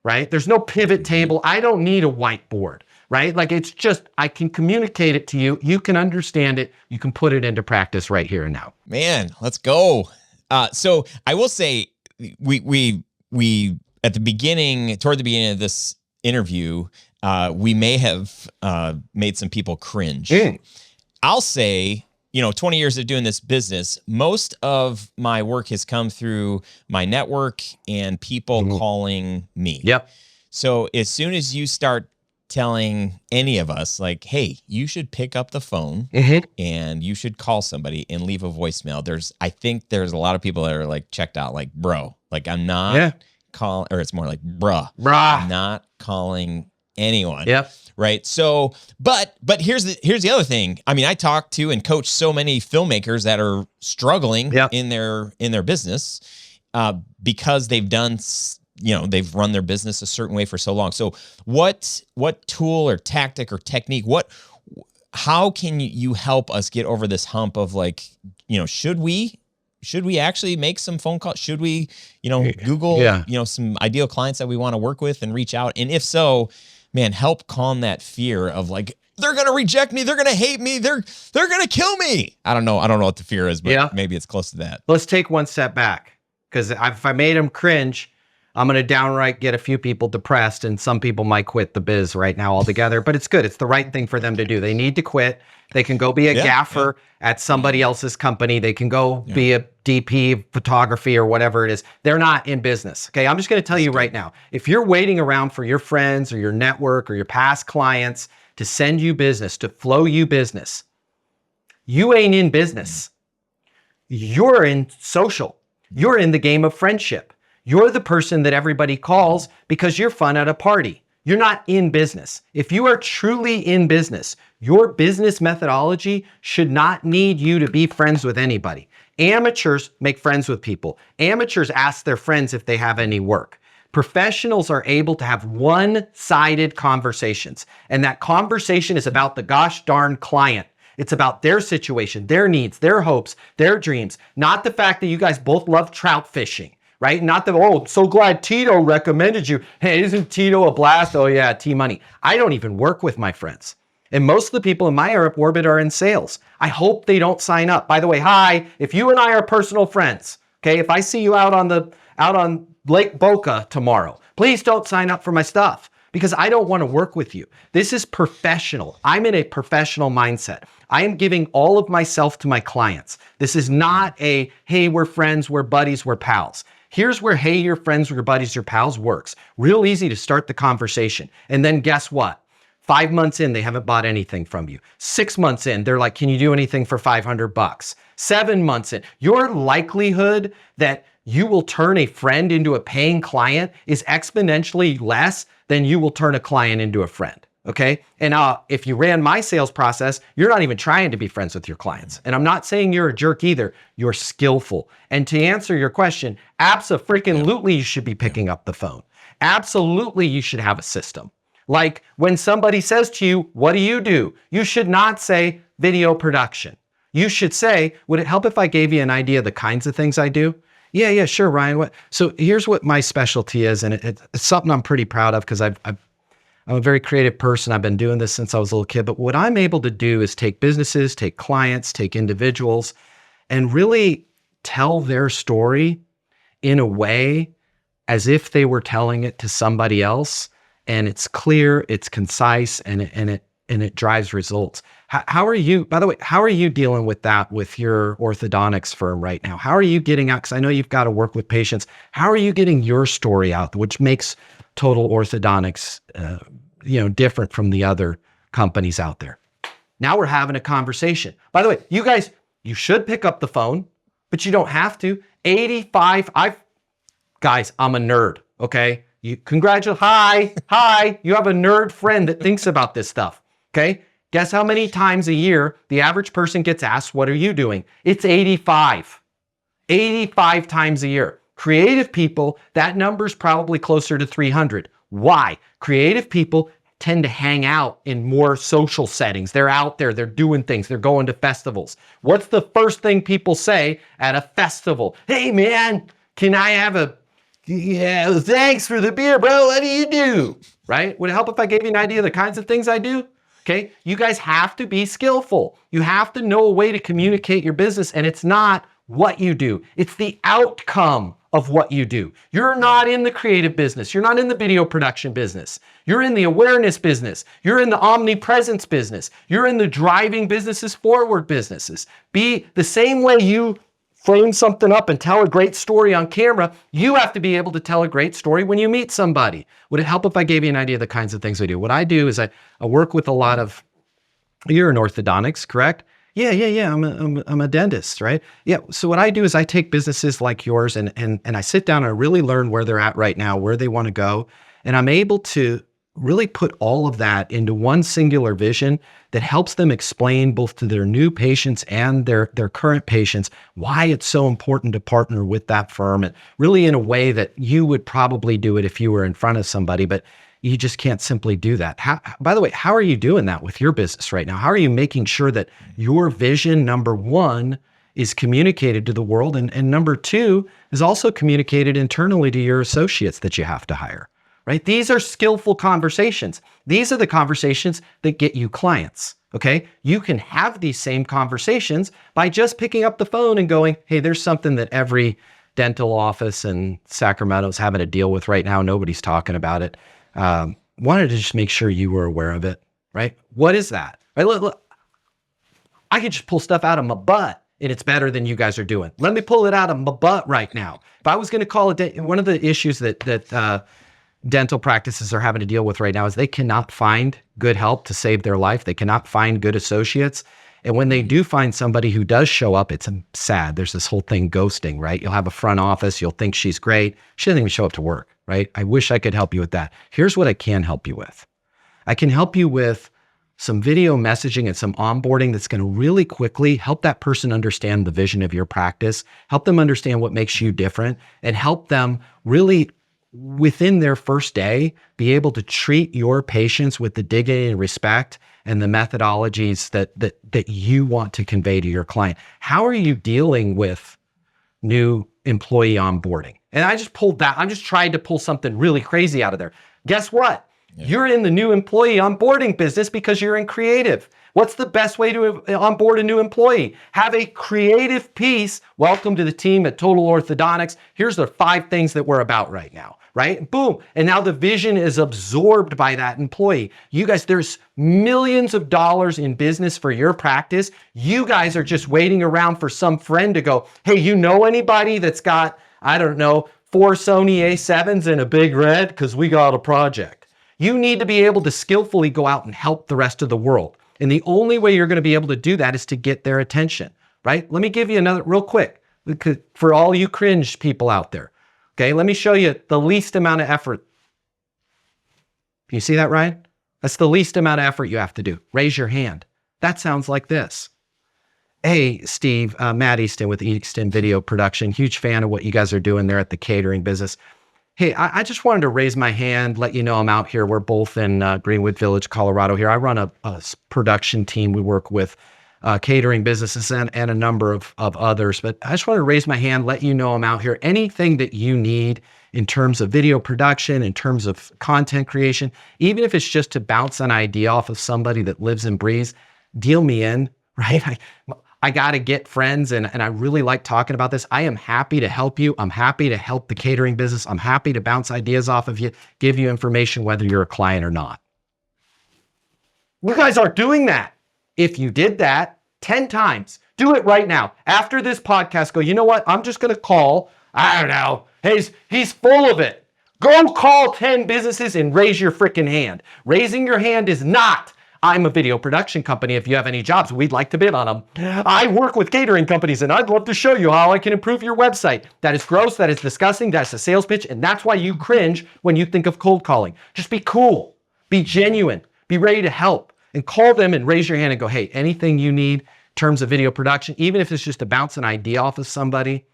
right? There's no pivot table. I don't need a whiteboard, right? Like, it's just, I can communicate it to you. You can understand it. You can put it into practice right here and now. Man, let's go. So I will say, we at the beginning, toward the beginning of this interview, we may have made some people cringe. I'll say, 20 years of doing this business, most of my work has come through my network and people calling me. Yep. So as soon as you start telling any of us, like, hey, you should pick up the phone and you should call somebody and leave a voicemail, I think there's a lot of people that are like checked out, like, bro, like, I'm not calling, or it's more like, bruh, I'm not calling anyone. Yep. Right. So, but here's the other thing. I mean, I talk to and coach so many filmmakers that are struggling in their business because they've done, they've run their business a certain way for so long. So what tool or tactic or technique, how can you help us get over this hump of, like, should we actually make some phone calls? Should we, Google, some ideal clients that we want to work with and reach out? And if so, man, help calm that fear of, like, they're going to reject me. They're going to hate me. They're going to kill me. I don't know what the fear is, but maybe it's close to that. Let's take one step back, because if I made them cringe, I'm going to downright get a few people depressed, and some people might quit the biz right now altogether, but it's good. It's the right thing for them to do. They need to quit. They can go be a gaffer at somebody else's company. They can go be a DP of photography or whatever it is. They're not in business. Okay. I'm just going to tell you right now, if you're waiting around for your friends or your network or your past clients to send you business, to flow you business, you ain't in business. You're in social. You're in the game of friendship. You're the person that everybody calls because you're fun at a party. You're not in business. If you are truly in business, your business methodology should not need you to be friends with anybody. Amateurs make friends with people. Amateurs ask their friends if they have any work. Professionals are able to have one-sided conversations, and that conversation is about the gosh darn client. It's about their situation, their needs, their hopes, their dreams, not the fact that you guys both love trout fishing. Right? Not that, oh, so glad Tito recommended you. Hey, isn't Tito a blast? Oh yeah, T-Money. I don't even work with my friends. And most of the people in my orbit are in sales. I hope they don't sign up. By the way, hi, if you and I are personal friends, okay, if I see you out on Lake Boca tomorrow, please don't sign up for my stuff, because I don't want to work with you. This is professional. I'm in a professional mindset. I am giving all of myself to my clients. This is not a, hey, we're friends, we're buddies, we're pals. Here's where, hey, your friends, your buddies, your pals works. Real easy to start the conversation. And then guess what? 5 months in, they haven't bought anything from you. 6 months in, they're like, can you do anything for $500? 7 months in, your likelihood that you will turn a friend into a paying client is exponentially less than you will turn a client into a friend. Okay. And if you ran my sales process, you're not even trying to be friends with your clients. And I'm not saying you're a jerk either. You're skillful. And to answer your question, absolutely you should be picking up the phone. Absolutely you should have a system. Like when somebody says to you, what do? You should not say video production. You should say, would it help if I gave you an idea of the kinds of things I do? Yeah, sure, Ryan. So here's what my specialty is. And it's something I'm pretty proud of, because I'm a very creative person. I've been doing this since I was a little kid. But what I'm able to do is take businesses, take clients, take individuals, and really tell their story in a way as if they were telling it to somebody else. And it's clear, it's concise, and it drives results. How are you, by the way, how are you dealing with that with your orthodontics firm right now? How are you getting out? Because I know you've got to work with patients. How are you getting your story out, which makes Total Orthodontics, different from the other companies out there? Now we're having a conversation. By the way, you guys, you should pick up the phone, but you don't have to. Guys, I'm a nerd. okay? You congratulate, hi, you have a nerd friend that thinks about this stuff, okay? Guess how many times a year the average person gets asked, what are you doing? It's 85. 85 times a year. Creative people, that number's probably closer to 300. Why? Creative people tend to hang out in more social settings. They're out there, they're doing things, they're going to festivals. What's the first thing people say at a festival? Hey man, can I have a, yeah, thanks for the beer, bro, what do you do? Right? Would it help if I gave you an idea of the kinds of things I do? Okay, you guys have to be skillful. You have to know a way to communicate your business, and it's not what you do. It's the outcome of what you do. You're not in the creative business. You're not in the video production business. You're in the awareness business. You're in the omnipresence business. You're in the driving businesses forward businesses. Be the same way you frame something up and tell a great story on camera, you have to be able to tell a great story when you meet somebody. Would it help if I gave you an idea of the kinds of things I do? What I do is I work with a lot of, you're an orthodontics, correct? Yeah. I'm a dentist, right? Yeah. So what I do is I take businesses like yours and I sit down and I really learn where they're at right now, where they want to go. And I'm able to really put all of that into one singular vision that helps them explain both to their new patients and their current patients why it's so important to partner with that firm, and really in a way that you would probably do it if you were in front of somebody, but you just can't simply do that. By the way, how are you doing that with your business right now? How are you making sure that your vision, number one, is communicated to the world, and number two, is also communicated internally to your associates that you have to hire? Right? These are skillful conversations. These are the conversations that get you clients, okay? You can have these same conversations by just picking up the phone and going, hey, there's something that every dental office in Sacramento is having to deal with right now. Nobody's talking about it. Wanted to just make sure you were aware of it, right? What is that? Right? Look, I could just pull stuff out of my butt and it's better than you guys are doing. Let me pull it out of my butt right now. If I was going to call it, one of the issues that dental practices are having to deal with right now is they cannot find good help to save their life. They cannot find good associates. And when they do find somebody who does show up, it's sad. There's this whole thing ghosting, right? You'll have a front office. You'll think she's great. She doesn't even show up to work, right? I wish I could help you with that. Here's what I can help you with. I can help you with some video messaging and some onboarding that's going to really quickly help that person understand the vision of your practice, help them understand what makes you different, and help them really within their first day, be able to treat your patients with the dignity and respect and the methodologies that you want to convey to your client. How are you dealing with new employee onboarding? And I just pulled that. I'm just trying to pull something really crazy out of there. Guess what? Yeah. You're in the new employee onboarding business because you're in creative. What's the best way to onboard a new employee? Have a creative piece. Welcome to the team at Total Orthodontics. Here's the 5 things that we're about right now, right? Boom. And now the vision is absorbed by that employee. You guys, there's millions of dollars in business for your practice. You guys are just waiting around for some friend to go, hey, you know anybody that's got, I don't know, 4 Sony A7s and a big red? Because we got a project. You need to be able to skillfully go out and help the rest of the world. And the only way you're going to be able to do that is to get their attention, right? Let me give you another real quick for all you cringe people out there. Okay, let me show you the least amount of effort. Can you see that, Ryan? That's the least amount of effort you have to do. Raise your hand. That sounds like this. Hey, Steve, Matt Easton with Easton Video Production. Huge fan of what you guys are doing there at the catering business. Hey, I just wanted to raise my hand, let you know I'm out here. We're both in Greenwood Village, Colorado here. I run a production team. We work with catering businesses and a number of others, but I just want to raise my hand, let you know I'm out here. Anything that you need in terms of video production, in terms of content creation, even if it's just to bounce an idea off of somebody that lives and breathes, deal me in, right? I got to get friends and I really like talking about this. I am happy to help you. I'm happy to help the catering business. I'm happy to bounce ideas off of you, give you information, whether you're a client or not. You guys are doing that. If you did that 10 times, do it right now. After this podcast, go, you know what? I'm just going to call, I don't know, he's full of it. Go call 10 businesses and raise your freaking hand. Raising your hand is not, I'm a video production company. If you have any jobs, we'd like to bid on them. I work with catering companies and I'd love to show you how I can improve your website. That is gross, that is disgusting, that's a sales pitch, and that's why you cringe when you think of cold calling. Just be cool, be genuine, be ready to help, and call them and raise your hand and go, hey, anything you need in terms of video production, even if it's just to bounce an idea off of somebody.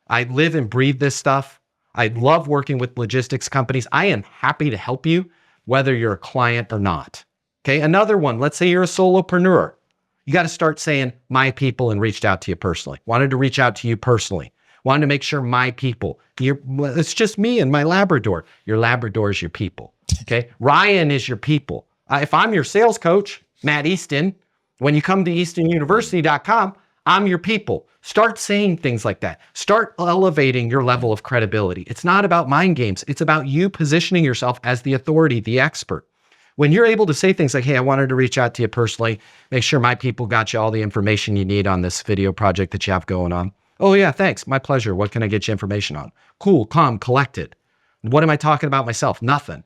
I live and breathe this stuff. I love working with logistics companies. I am happy to help you, whether you're a client or not. Okay, another one, let's say you're a solopreneur. You got to start saying my people and reached out to you personally. Wanted to reach out to you personally. Wanted to make sure my people, it's just me and my Labrador. Your Labrador is your people. Okay, Ryan is your people. If I'm your sales coach, Matt Easton, when you come to eastonuniversity.com, I'm your people. Start saying things like that. Start elevating your level of credibility. It's not about mind games. It's about you positioning yourself as the authority, the expert. When you're able to say things like, hey, I wanted to reach out to you personally, make sure my people got you all the information you need on this video project that you have going on. Oh yeah, thanks. My pleasure. What can I get you information on? Cool, calm, collected. What am I talking about myself? Nothing,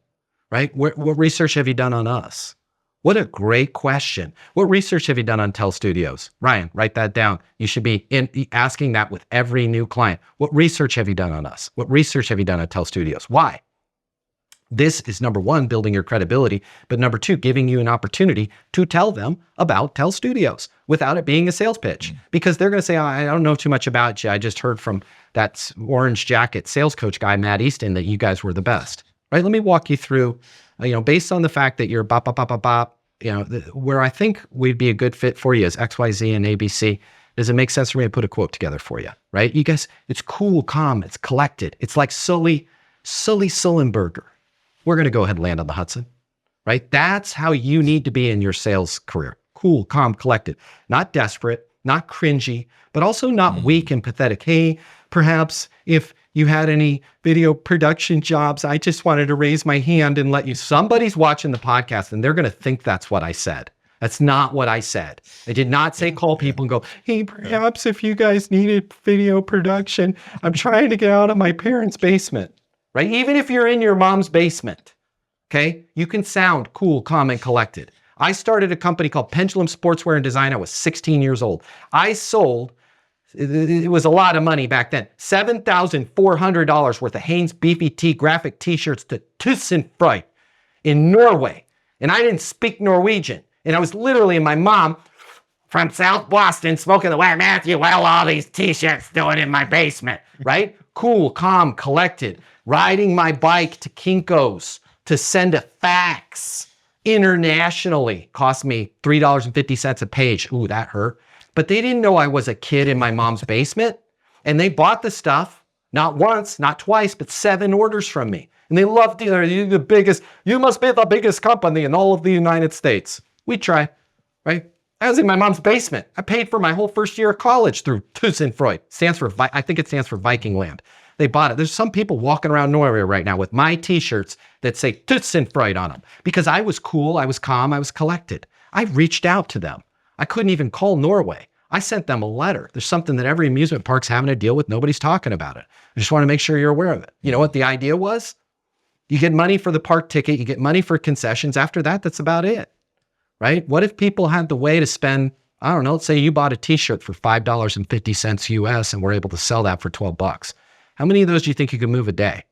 right? What research have you done on us? What a great question. What research have you done on Tell Studios? Ryan, write that down. You should be asking that with every new client. What research have you done on us? What research have you done on Tell Studios? Why? This is number one, building your credibility, but number two, giving you an opportunity to tell them about Tell Studios without it being a sales pitch, because they're going to say, oh, I don't know too much about you. I just heard from that orange jacket sales coach guy, Matt Easton, that you guys were the best, right? Let me walk you through, based on the fact that you're bop, bop, bop, bop, bop, where I think we'd be a good fit for you is X, Y, Z, and ABC. Does it make sense for me to put a quote together for you, right? You guys, it's cool, calm, it's collected. It's like Sully Sullenberger. We're going to go ahead and land on the Hudson, right? That's how you need to be in your sales career. Cool, calm, collected, not desperate, not cringy, but also not weak and pathetic. Hey, perhaps if you had any video production jobs, I just wanted to raise my hand and let you. Somebody's watching the podcast and they're going to think that's what I said. That's not what I said. I did not say call people and go, hey, perhaps if you guys needed video production, I'm trying to get out of my parents' basement. Right? Even if you're in your mom's basement, okay, you can sound cool, calm, and collected. I started a company called Pendulum Sportswear and Design. I was 16 years old. I sold, it was a lot of money back then, $7,400 worth of Hanes Beefy Tee graphic t-shirts to Tusenfrøy in Norway. And I didn't speak Norwegian. And I was literally in my mom from South Boston smoking the way Matthew, well, all these t-shirts doing in my basement, right? Cool, calm, collected. Riding my bike to Kinko's to send a fax internationally. Cost me $3.50 a page. Ooh, that hurt. But they didn't know I was a kid in my mom's basement. And they bought the stuff, not once, not twice, but 7 orders from me. And they loved it. You're the biggest, you must be the biggest company in all of the United States. We try, right? I was in my mom's basement. I paid for my whole first year of college through Tusenfrøy. I think it stands for Viking land. They bought it. There's some people walking around Norway right now with my t-shirts that say Tusenfrøy on them because I was cool, I was calm, I was collected. I reached out to them. I couldn't even call Norway. I sent them a letter. There's something that every amusement park's having to deal with. Nobody's talking about it. I just want to make sure you're aware of it. You know what the idea was? You get money for the park ticket. You get money for concessions. After that, that's about it, right? What if people had the way to spend, I don't know, let's say you bought a t-shirt for $5.50 US and were able to sell that for $12. How many of those do you think you could move a day?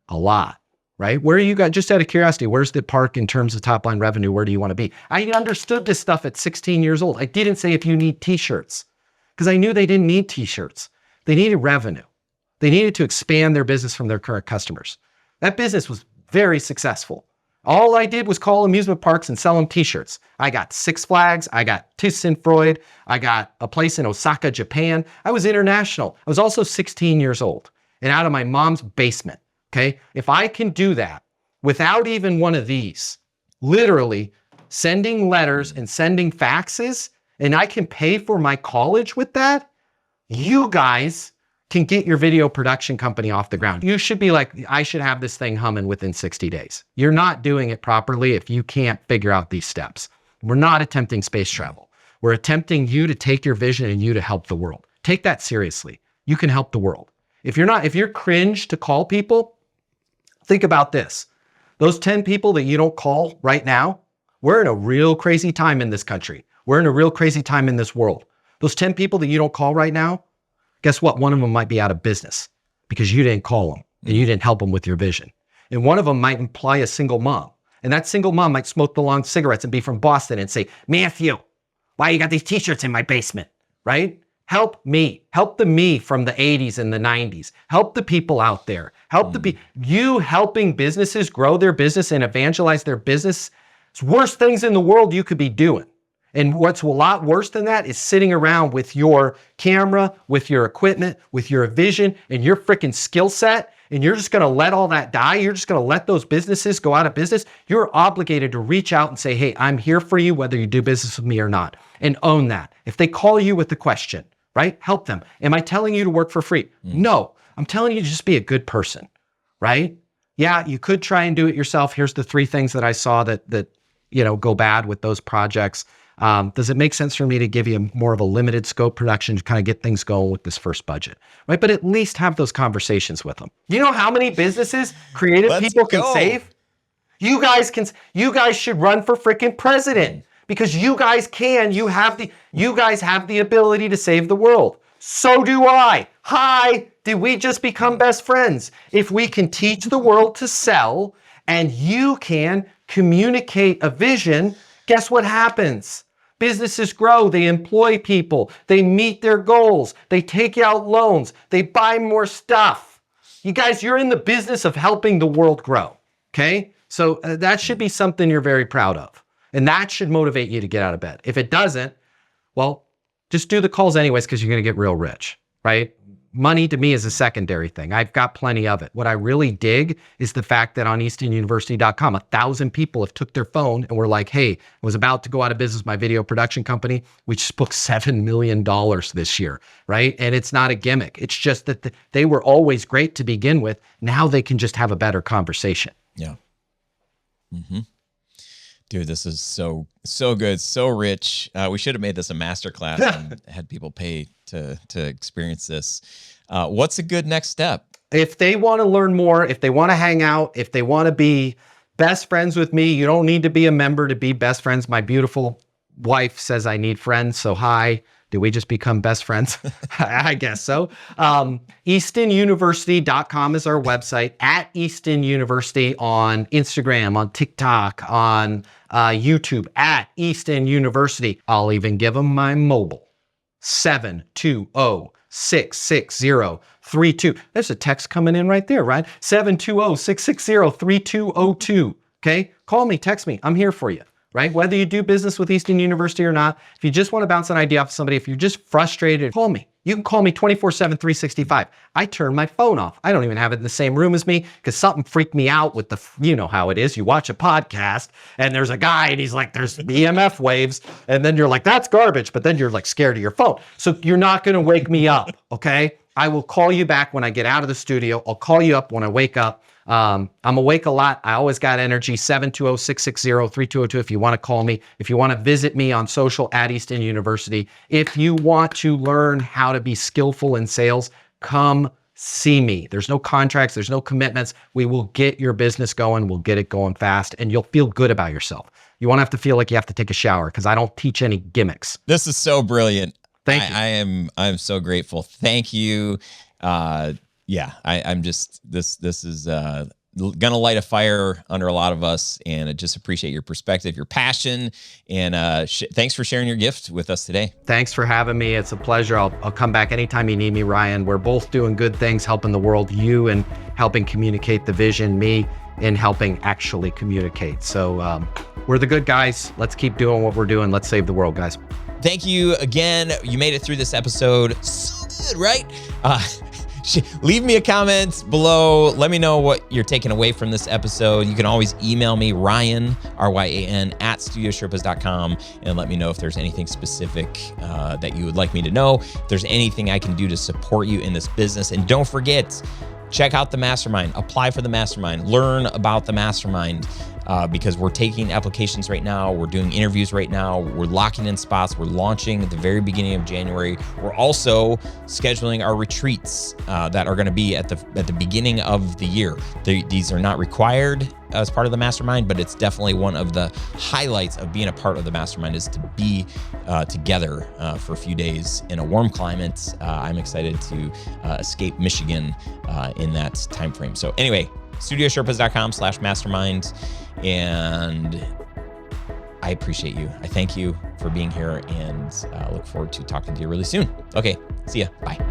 A lot, right? Where are you guys, just out of curiosity, where's the park in terms of top line revenue? Where do you want to be? I understood this stuff at 16 years old. I didn't say if you need t-shirts because I knew they didn't need t-shirts. They needed revenue. They needed to expand their business from their current customers. That business was very successful. All I did was call amusement parks and sell them t-shirts. I got Six Flags, I got Tusenfrøy, I got a place in Osaka, Japan. I was international. I was also 16 years old and out of my mom's basement, okay? If I can do that without even one of these, literally sending letters and sending faxes, and I can pay for my college with that, you guys can get your video production company off the ground. You should be like, I should have this thing humming within 60 days. You're not doing it properly if you can't figure out these steps. We're not attempting space travel. We're attempting you to take your vision and you to help the world. Take that seriously. You can help the world. If you're cringe to call people, think about this. Those 10 people that you don't call right now, We're in a real crazy time in this country. We're in a real crazy time in this world. Those 10 people that you don't call right now, guess what? One of them might be out of business because you didn't call them and you didn't help them with your vision. And one of them might imply a single mom. And that single mom might smoke the long cigarettes and be from Boston and say, Matthew, why you got these t-shirts in my basement, right? Help me. Help the me from the 80s and the 90s. Help the people out there. Help the people. You helping businesses grow their business and evangelize their business. It's worst things in the world you could be doing. And what's a lot worse than that is sitting around with your camera, with your equipment, with your vision and your freaking skill set. And you're just going to let all that die. You're just going to let those businesses go out of business. You're obligated to reach out and say, hey, I'm here for you, whether you do business with me or not, and own that. If they call you with the question, right? Help them. Am I telling you to work for free? No, I'm telling you to just be a good person, right? Yeah, you could try and do it yourself. Here's the 3 things that I saw that go bad with those projects. Does it make sense for me to give you more of a limited scope production to kind of get things going with this first budget, right? But at least have those conversations with them. You know how many businesses creative people can save? You guys should run for freaking president because you guys can. You guys have the ability to save the world. So do I. Hi, did we just become best friends? If we can teach the world to sell and you can communicate a vision, guess what happens? Businesses grow, they employ people, they meet their goals, they take out loans, they buy more stuff. You guys, you're in the business of helping the world grow, okay? So that should be something you're very proud of. And that should motivate you to get out of bed. If it doesn't, well, just do the calls anyways because you're going to get real rich, right? Money to me is a secondary thing. I've got plenty of it. What I really dig is the fact that on eastonuniversity.com, 1,000 people have took their phone and were like, hey, I was about to go out of business, my video production company. We just booked $7 million this year, right? And it's not a gimmick. It's just that they were always great to begin with. Now they can just have a better conversation. Yeah. Mm-hmm. Dude, this is so good, so rich. We should have made this a masterclass and had people pay to experience this. What's a good next step? If they want to learn more, if they want to hang out, if they want to be best friends with me, you don't need to be a member to be best friends. My beautiful wife says I need friends, so hi. Did we just become best friends? I guess so. EastonUniversity.com is our website. At Easton University on Instagram, on TikTok, on YouTube. At Easton University. I'll even give them my mobile. 720-660-32. There's a text coming in right there, right? 720-660-3202. Okay? Call me, text me. I'm here for you. Right? Whether you do business with Easton University or not, if you just want to bounce an idea off somebody, if you're just frustrated, call me. You can call me 24/7, 365. I turn my phone off. I don't even have it in the same room as me because something freaked me out with you know how it is. You watch a podcast and there's a guy and he's like, there's EMF waves. And then you're like, that's garbage. But then you're like scared of your phone. So you're not going to wake me up. Okay. I will call you back when I get out of the studio. I'll call you up when I wake up. I'm awake a lot. I always got energy. 720-660-3202 if you want to call me. If you want to visit me on social at Easton University. If you want to learn how to be skillful in sales, come see me. There's no contracts. There's no commitments. We will get your business going. We'll get it going fast and you'll feel good about yourself. You won't have to feel like you have to take a shower because I don't teach any gimmicks. This is so brilliant. Thank you. I'm so grateful. Thank you. Yeah, I'm just, this is gonna light a fire under a lot of us, and I just appreciate your perspective, your passion, and thanks for sharing your gift with us today. Thanks for having me. It's a pleasure. I'll come back anytime you need me, Ryan. We're both doing good things, helping the world, you and helping communicate the vision, me in helping actually communicate. So we're the good guys. Let's keep doing what we're doing. Let's save the world, guys. Thank you again. You made it through this episode. So good, right? Leave me a comment below. Let me know what you're taking away from this episode. You can always email me, Ryan, R-Y-A-N, at studiosherpas.com, and let me know if there's anything specific that you would like me to know. If there's anything I can do to support you in this business. And don't forget, check out the mastermind. Apply for the mastermind. Learn about the mastermind. because we're taking applications right now. We're doing interviews right now. We're locking in spots. We're launching at the very beginning of January. We're also scheduling our retreats that are going to be at the beginning of the year. These are not required as part of the mastermind, but it's definitely one of the highlights of being a part of the mastermind is to be together for a few days in a warm climate. I'm excited to escape Michigan in that time frame. So anyway, studiosherpas.com/mastermind. And I appreciate you. I thank you for being here and look forward to talking to you really soon. Okay, see ya. Bye.